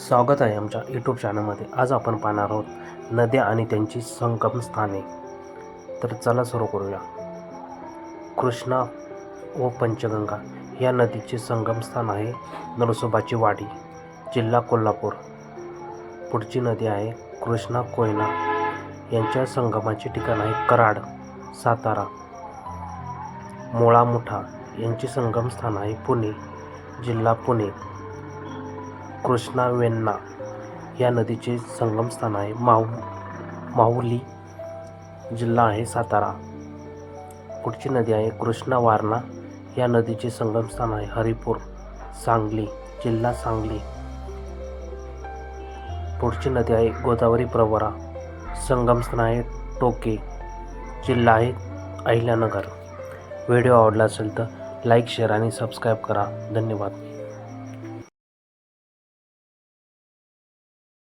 स्वागत आहे आमच्या यूट्यूब चॅनलमध्ये। आज आपण पाहणार आहोत नद्या आणि त्यांची संगमस्थाने। तर चला सुरू करूया। कृष्णा व पंचगंगा या नदीचे संगमस्थान आहे नरसोबाची वाडी, जिल्हा कोल्हापूर। पुढची नदी आहे कृष्णा कोयना यांच्या संगमाचे ठिकाण आहे कराड, सातारा। मुळा मुठा यांचे संगमस्थान आहे पुणे, जिल्हा पुणे। कृष्णा वेण्णा या नदीचे संगमस्थान आहे माहुली, जिल्हा आहे सातारा। पुढची नदी आहे कृष्णा वारणा या नदीचे संगमस्थान आहे हरिपूर, सांगली, जिल्हा सांगली। पुढची नदी आहे गोदावरी प्रवरा, संगमस्थान आहे टोके, जिल्हा आहे अहिल्यानगर। व्हिडिओ आवडला असेल तर लाईक, शेअर आणि सबस्क्राईब करा। धन्यवाद।